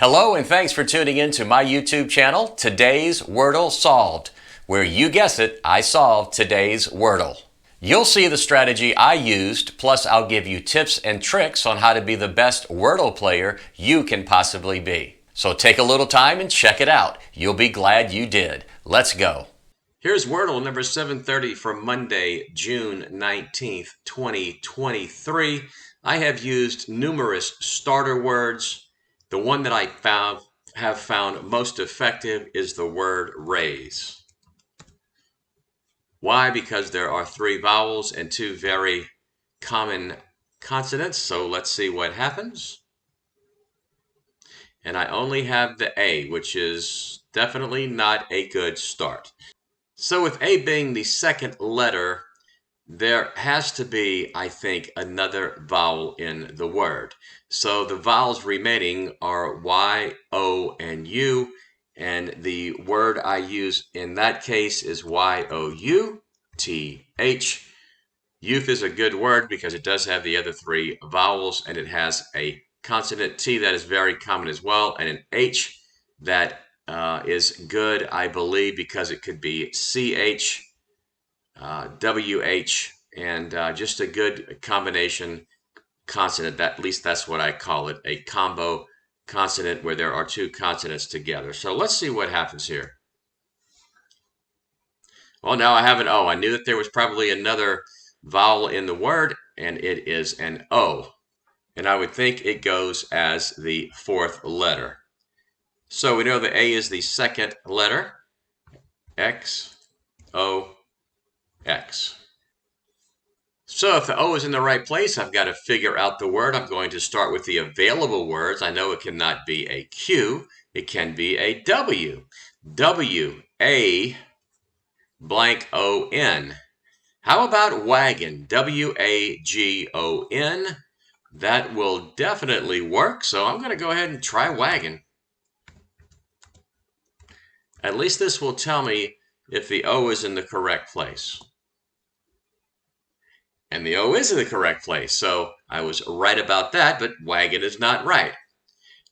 Hello and thanks for tuning in to my YouTube channel, Today's Wordle Solved, where you guess it, I solved today's Wordle. You'll see the strategy I used, plus I'll give you tips and tricks on how to be the best Wordle player you can possibly be. So take a little time and check it out. You'll be glad you did. Let's go. Here's Wordle number 730 for Monday, June 19th, 2023. I have used numerous starter words. The one that I have found most effective is the word raise. Why? Because there are 3 vowels and 2 very common consonants. So let's see what happens. And I only have the A, which is definitely not a good start. So with A being the second letter, there has to be, I think, another vowel in the word. So the vowels remaining are Y, O, and U, and the word I use in that case is Y-O-U-T-H. Youth is a good word because it does have the other 3 vowels, and it has a consonant T that is very common as well, and an H that is good, I believe, because it could be CH, WH, and just a good combination consonant. At least that's what I call it, a combo consonant where there are 2 consonants together. So let's see what happens here. Well, now I have an O. I knew that there was probably another vowel in the word, and it is an O. And I would think it goes as the 4th letter. So we know the A is the second letter, X, O, X. So if the O is in the right place, I've got to figure out the word. I'm going to start with the available words. I know it cannot be a Q. It can be a W. W, A, blank, O-N. How about wagon? W-A-G-O-N. That will definitely work, so I'm going to go ahead and try wagon. At least this will tell me if the O is in the correct place. And the O is in the correct place, so I was right about that, but wagon is not right.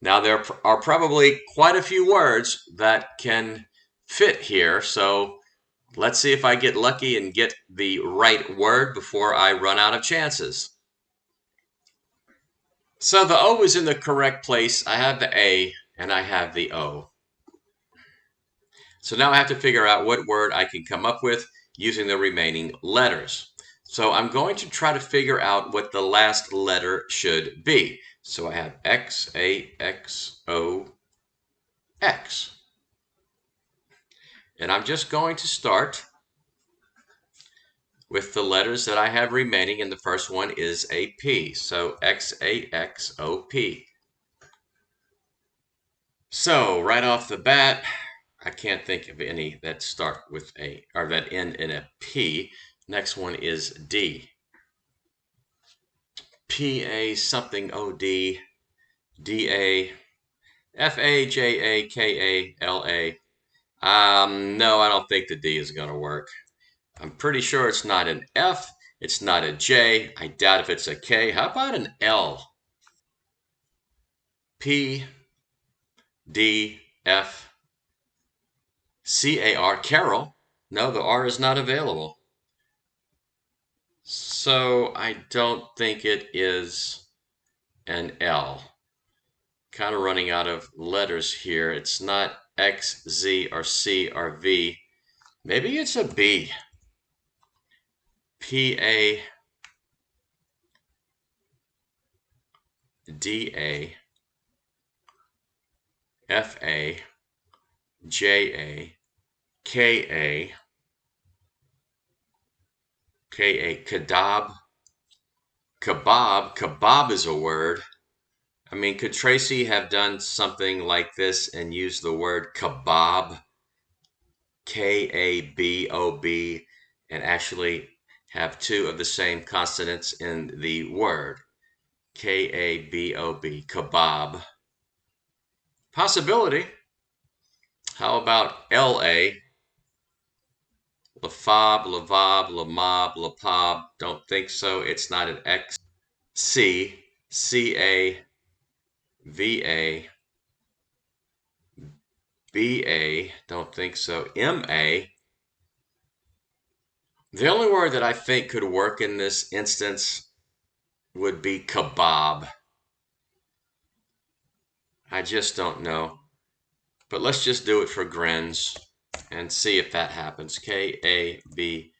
Now, there are probably quite a few words that can fit here, so let's see if I get lucky and get the right word before I run out of chances. So the O is in the correct place. I have the A, and I have the O. So now I have to figure out what word I can come up with using the remaining letters. So I'm going to try to figure out what the last letter should be. So I have X, A, X, O, X. And I'm just going to start with the letters that I have remaining, and the first one is a P. So X, A, X, O, P. So right off the bat, I can't think of any that start with a, or that end in a P. Next one is D. P-A something O-D, D-A, F-A-J-A, K-A-L-A. No, I don't think the D is going to work. I'm pretty sure it's not an F. It's not a J. I doubt if it's a K. How about an L? P, D, F, C-A-R, Carol. No, the R is not available. So I don't think it is an L. Kind of running out of letters here. It's not X, Z, or C, or V. Maybe it's a B. P, A, D, A, F, A, J, A, K, A, K, A, Kadab. Kebab. Kebab is a word. I mean, could Tracy have done something like this and used the word kebab, K-A-B-O-B, and actually have 2 of the same consonants in the word? K-A-B-O-B, kebab. Possibility. How about L-A? Lafab, Lavab, Lamab, Lapab. Don't think so. It's not an X. C, C-A, V-A, B-A, don't think so. M-A. The only word that I think could work in this instance would be kebab. I just don't know. But let's just do it for grins and see if that happens. K-A-B-O-B.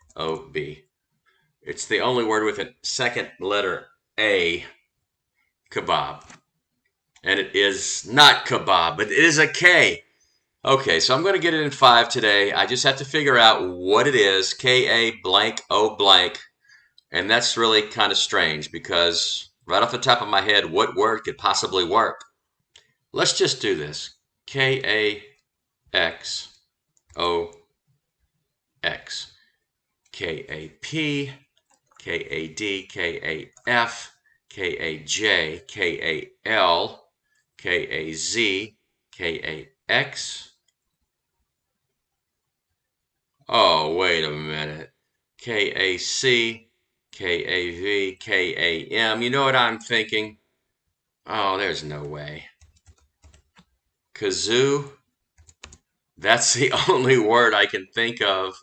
It's the only word with a second letter A, kebab. And it is not kebab, but it is a K. Okay, so I'm going to get it in 5 today. I just have to figure out what it is. K-A blank O blank. And that's really kind of strange because right off the top of my head, what word could possibly work? Let's just do this. K-A-X-O-X. K-A-P, K-A-D, K-A-F, K-A-J, K-A-L, K-A-Z, K-A-X. Oh, wait a minute. K-A-C, K-A-V, K-A-M. You know what I'm thinking? Oh, there's no way. Kazoo? That's the only word I can think of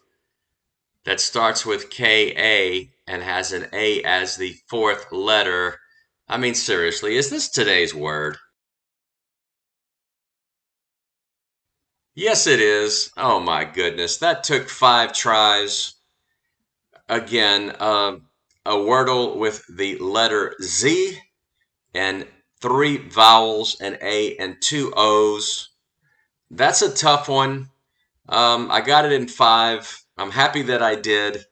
that starts with K-A and has an A as the 4th letter. I mean, seriously, is this today's word? Yes, it is. Oh my goodness, that took 5 tries. Again, a Wordle with the letter Z and 3 vowels, an A and 2 O's. That's a tough one. I got it in 5. I'm happy that I did.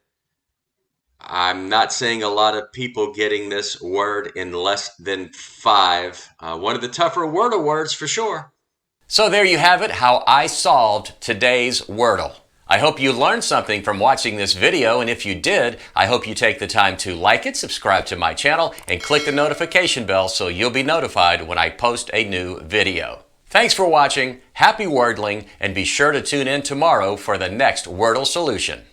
I'm not seeing a lot of people getting this word in less than 5. One of the tougher Wordle words for sure. So there you have it, how I solved today's Wordle. I hope you learned something from watching this video, and if you did, I hope you take the time to like it, subscribe to my channel, and click the notification bell so you'll be notified when I post a new video. Thanks for watching, happy Wordling, and be sure to tune in tomorrow for the next Wordle solution.